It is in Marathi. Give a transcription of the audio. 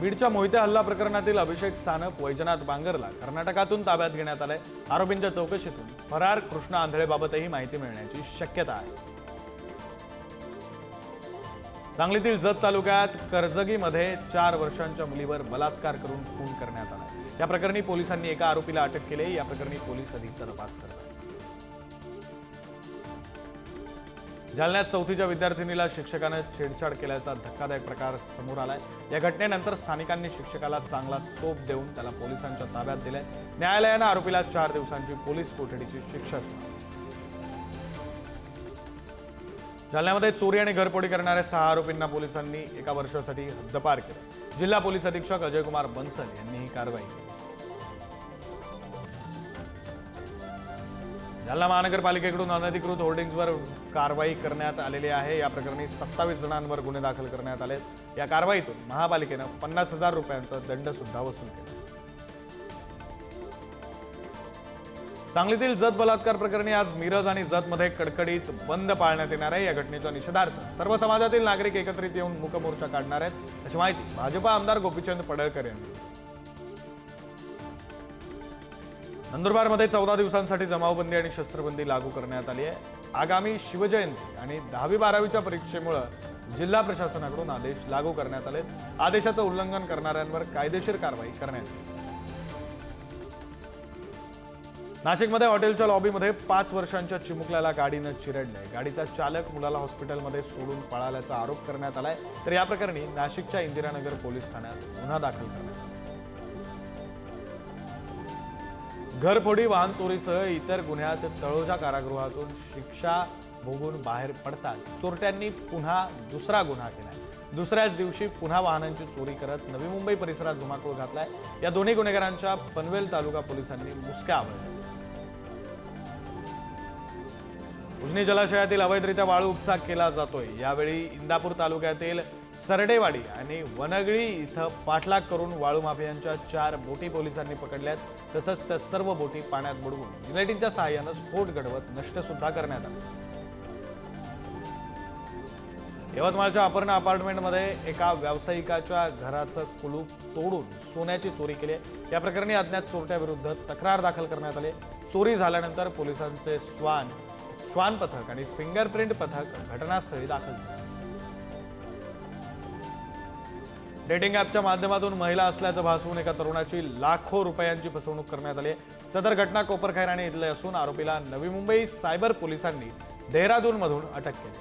बीडच्या मोहिते हल्ला प्रकरणातील अभिषेक सानप, वैजनाथ बांगरला कर्नाटकातून ताब्यात घेण्यात आले। आरोपींच्या चौकशीतून फरार कृष्णा आंधळेबाबतही माहिती मिळण्याची शक्यता आहे। सांगलीतील जत तालुक्यात करजगीमध्ये 4 वर्षांच्या मुलीवर बलात्कार करून खून करण्यात आला। या प्रकरणी पोलिसांनी एका आरोपीला अटक केली। या प्रकरणी पोलीस अधिकचा तपास करत आहेत। जालन्यात 4थीच्या विद्यार्थिनीला शिक्षकाने छेडछाड केल्याचा धक्कादायक प्रकार समोर आलाय। या घटनेनंतर स्थानिकांनी शिक्षकाला चांगला चोप देऊन त्याला पोलिसांच्या ताब्यात दिले। न्यायालयाने आरोपीला 4 दिवसांची पोलीस कोठडीची शिक्षा सुनावली। जालन्यामध्ये चोरी आणि घरफोडी करणाऱ्या 6 आरोपींना पोलिसांनी 1 वर्षासाठी हद्दपार केले। जिल्हा पोलीस अधीक्षक अजय कुमार बन्सल यांनी ही कारवाई केली। जालना महानगरपालिकेकडून अनधिकृत होर्डिंग्जवर कारवाई करण्यात आलेली आहे। या प्रकरणी 27 जणांवर गुन्हे दाखल करण्यात आले। या कारवाईतून महापालिकेने 50,000 रुपयांचा दंड सुद्धा वसूल केला। सांगलीतील जत बलात्कार प्रकरणी आज मिरज आणि जतमध्ये कडकडीत बंद पाळण्यात येणार आहे। या घटनेच्या निषेधार्थ सर्व समाजातील नागरिक एकत्रित येऊन मूक मोर्चा काढणार आहेत, अशी माहिती भाजपा आमदार गोपीचंद पडळकर यांनी दिली। नंदुरबारमध्ये 14 दिवसांसाठी जमावबंदी आणि शस्त्रबंदी लागू करण्यात आली आहे। आगामी शिवजयंती आणि 10वी-12वीच्या परीक्षेमुळे जिल्हा प्रशासनाकडून आदेश लागू करण्यात आले। आदेशाचं उल्लंघन करणाऱ्यांवर कायदेशीर कारवाई करण्यात येईल। नाशिकमध्ये हॉटेलच्या लॉबीमध्ये 5 वर्षांच्या चिमुकल्याला गाडीनं चिरडलंय। गाडीचा चालक मुलाला हॉस्पिटलमध्ये सोडून पळाल्याचा आरोप करण्यात आलाय। तर या प्रकरणी नाशिकच्या इंदिरानगर पोलीस ठाण्यात गुन्हा दाखल करण्यात आला। घरफोडी, वाहन चोरीसह इतर गुन्ह्यात तळोजा कारागृहातून शिक्षा भोगून बाहेर पडतात चोरट्यांनी पुन्हा दुसरा गुन्हा केलाय। दुसऱ्याच दिवशी पुन्हा वाहनांची चोरी करत नवी मुंबई परिसरात धुमाकूळ घातलाय। या दोन्ही गुन्हेगारांच्या पनवेल तालुका पोलिसांनी मुसक्या आवळल्या। उजनी जलाशयातील अवैधरित्या वाळू उपसा केला जातोय। यावेळी इंदापूर तालुक्यातील सरडेवाडी आणि वनगळी इथं पाठलाग करून वाळू माफियांच्या 4 बोटी पोलिसांनी पकडल्यात। तसंच त्या सर्व बोटी पाण्यात बुडवून जिलेटिनच्या सहाय्यानं स्फोट घडवत नष्ट सुद्धा करण्यात आले। यवतमाळच्या अपर्णा अपार्टमेंटमध्ये एका व्यावसायिकाच्या घराचं कुलूप तोडून सोन्याची चोरी केली। या प्रकरणी अज्ञात चोरट्याविरुद्ध तक्रार दाखल करण्यात आली। चोरी झाल्यानंतर पोलिसांचे श्वान पथक आणि फिंगरप्रिंट पथक घटनास्थळी दाखल झाले। डेटिंग ॲपच्या माध्यमातून महिला असल्याचं भासवून एका तरुणाची लाखो रुपयांची फसवणूक करण्यात आली। सदर घटना कोपरखैराणे इथली असून आरोपीला नवी मुंबई सायबर पोलिसांनी देहरादूनमधून अटक केली।